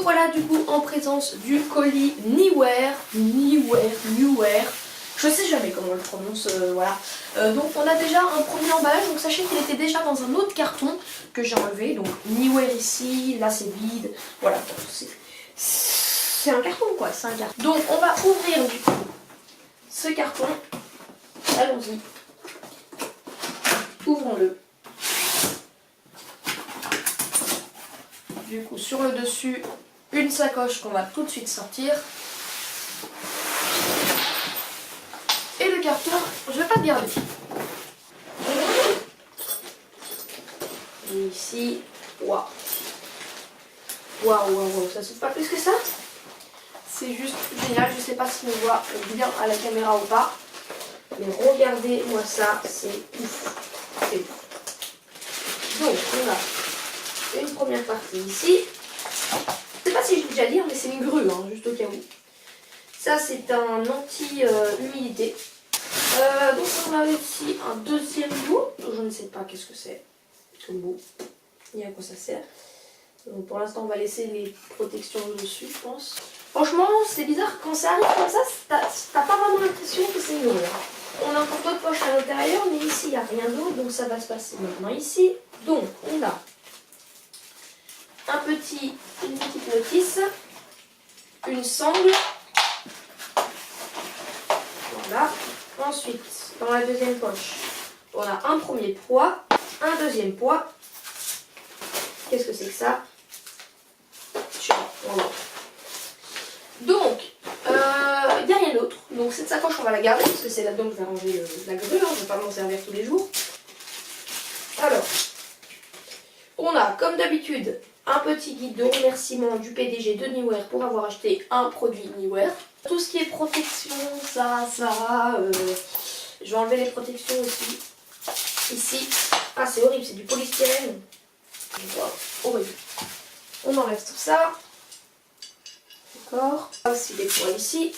voilà du coup en présence du colis Neewer. Je sais jamais comment on le prononce, voilà. Donc on a déjà un premier emballage, donc sachez qu'il était déjà dans un autre carton que j'ai enlevé. Donc Neewer ici, là c'est vide, voilà. C'est un carton quoi, c'est un carton. Donc on va ouvrir du coup ce carton. Allons-y. Ouvrons-le. Du coup sur le dessus, une sacoche qu'on va tout de suite sortir. Et le carton, je vais pas le garder. Et ici, waouh. Waouh, ça s'ouvre pas plus que ça. C'est juste génial, je sais pas si on voit bien à la caméra ou pas. Mais regardez-moi ça, c'est ouf. C'est ouf. Donc on a une première partie ici. Je sais pas si je vais déjà lire, mais c'est une grue, hein, juste au cas où. Ça c'est un anti-humidité. Donc on a ici un deuxième bout. Je ne sais pas qu'est-ce que c'est comme bout. Ni à quoi ça sert. Donc pour l'instant on va laisser les protections dessus je pense. Franchement c'est bizarre quand ça arrive comme ça, t'as pas vraiment l'impression que c'est une grue. On a encore d'autres poches à l'intérieur mais ici il n'y a rien d'autre donc ça va se passer maintenant ici. Donc on a une petite notice, une sangle. Voilà. Ensuite dans la deuxième poche on a un premier poids, un deuxième poids. Qu'est-ce que c'est que ça? Donc, il n'y a rien d'autre. Donc cette sacoche, on va la garder parce que c'est là-dedans que je vais ranger la grue. Hein, je ne vais pas m'en servir tous les jours. Alors, on a comme d'habitude un petit guide de remerciement du PDG de Neewer pour avoir acheté un produit Neewer. Tout ce qui est protection, je vais enlever les protections aussi. Ici, ah c'est horrible, c'est du polystyrène. Horrible. On enlève tout ça. D'accord. Aussi des poids ici.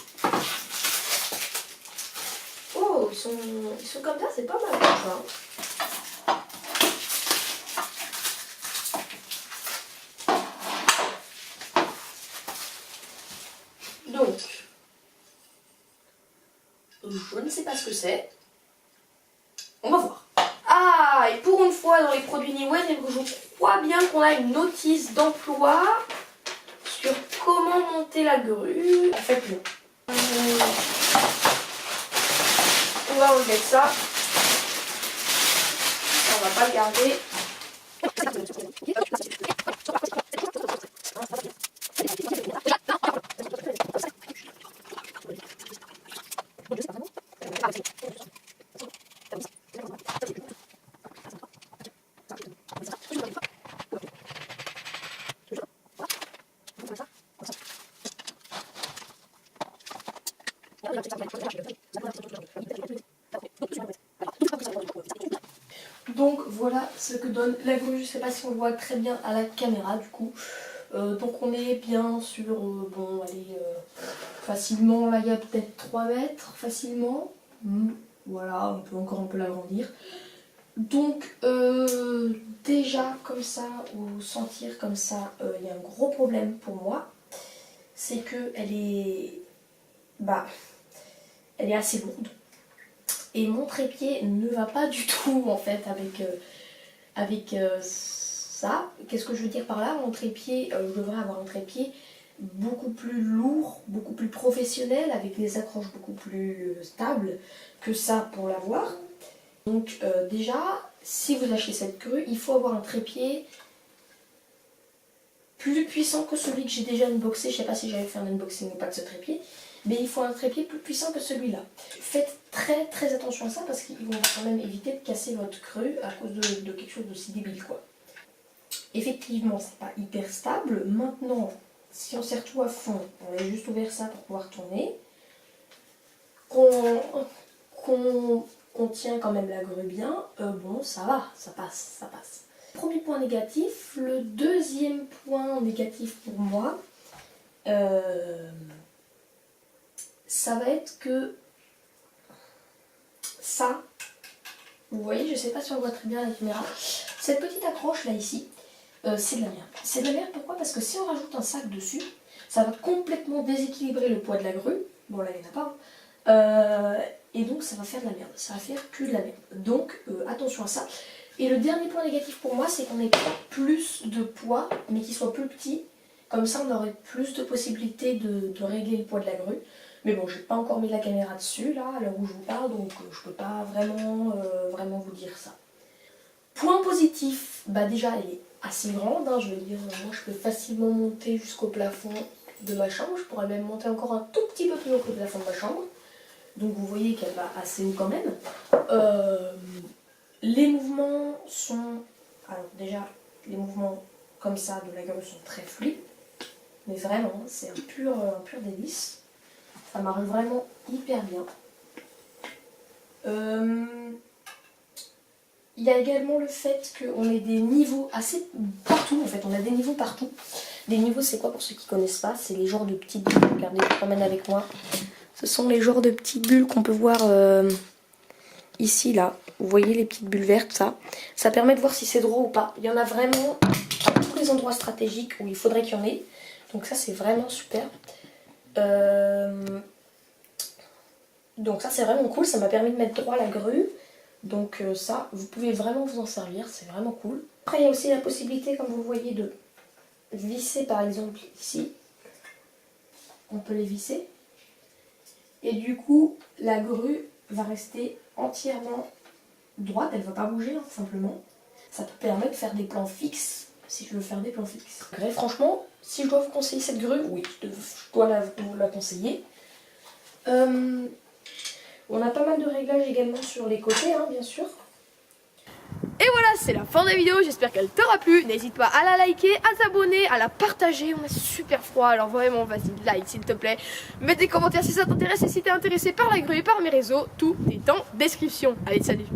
Oh, ils sont comme ça, c'est pas mal ça. Donc, je ne sais pas ce que c'est. On va voir. Ah, et pour une fois dans les produits Neewer, je crois bien qu'on a une notice d'emploi sur comment monter la grue. En fait, non. On va enlever ça. On va pas le garder. Donc voilà ce que donne la grue, je ne sais pas si on le voit très bien à la caméra du coup. Donc on est bien sur, bon allez, facilement, là il y a peut-être 3 mètres facilement. Voilà, on peut encore un peu l'agrandir. Donc déjà comme ça, ou sentir comme ça, il y a un gros problème pour moi. C'est que elle est assez lourde. Et mon trépied ne va pas du tout en fait avec ça. Qu'est-ce que je veux dire par là? Mon trépied, je devrais avoir un trépied beaucoup plus lourd, beaucoup plus professionnel, avec des accroches beaucoup plus stables que ça pour l'avoir. Donc déjà, si vous achetez cette grue, il faut avoir un trépied plus puissant que celui que j'ai déjà unboxé. Je ne sais pas si j'avais fait un unboxing ou pas de ce trépied. Mais il faut un trépied plus puissant que celui-là. Faites très attention à ça parce qu'ils vont quand même éviter de casser votre grue à cause de quelque chose d'aussi débile quoi. Effectivement, c'est pas hyper stable. Maintenant, si on serre tout à fond, on a juste ouvert ça pour pouvoir tourner. Qu'on tient quand même la grue bien, bon ça va, ça passe. Premier point négatif. Le deuxième point négatif pour moi, ça va être que ça, vous voyez, je sais pas si on voit très bien la caméra, cette petite accroche là ici, c'est de la merde. C'est de la merde pourquoi? Parce que si on rajoute un sac dessus, ça va complètement déséquilibrer le poids de la grue. Bon là il n'y en a pas. Et donc ça va faire de la merde. Ça va faire que de la merde. Donc attention à ça. Et le dernier point négatif pour moi, c'est qu'on n'ait pas plus de poids, mais qu'il soit plus petit. Comme ça on aurait plus de possibilités de régler le poids de la grue. Mais bon, j'ai pas encore mis la caméra dessus là, à l'heure où je vous parle, donc je peux pas vraiment vous dire ça. Point positif, bah déjà elle est assez grande, hein, je veux dire, moi je peux facilement monter jusqu'au plafond de ma chambre, je pourrais même monter encore un tout petit peu plus haut que le plafond de ma chambre. Donc vous voyez qu'elle va assez haut quand même. Les mouvements sont, alors déjà les mouvements comme ça de la grue sont très fluides, mais vraiment c'est un pur délice. Ça marche vraiment hyper bien. Il y a également le fait qu'on ait des niveaux assez partout en fait, on a des niveaux partout. Des niveaux c'est quoi pour ceux qui ne connaissent pas? C'est les genres de petites bulles, regardez, je promène avec moi. Ce sont les genres de petites bulles qu'on peut voir ici là. Vous voyez les petites bulles vertes, ça permet de voir si c'est droit ou pas. Il y en a vraiment à tous les endroits stratégiques où il faudrait qu'il y en ait. Donc ça c'est vraiment super. Donc ça c'est vraiment cool, ça m'a permis de mettre droit la grue. Donc ça, vous pouvez vraiment vous en servir, c'est vraiment cool. Après il y a aussi la possibilité, comme vous le voyez, de visser par exemple ici. On peut les visser. Et du coup, la grue va rester entièrement droite, elle ne va pas bouger hein, simplement. Ça peut permettre de faire des plans fixes, si je veux faire des plans fixes. Et franchement, si je dois vous conseiller cette grue, oui, je dois vous la conseiller. On a pas mal de réglages également sur les côtés, hein, bien sûr. Et voilà, c'est la fin de la vidéo, j'espère qu'elle t'aura plu. N'hésite pas à la liker, à t'abonner, à la partager. On est super froid, alors vraiment, vas-y, like s'il te plaît. Mets des commentaires si ça t'intéresse et si t'es intéressé par la grue et par mes réseaux. Tout est en description. Allez, salut!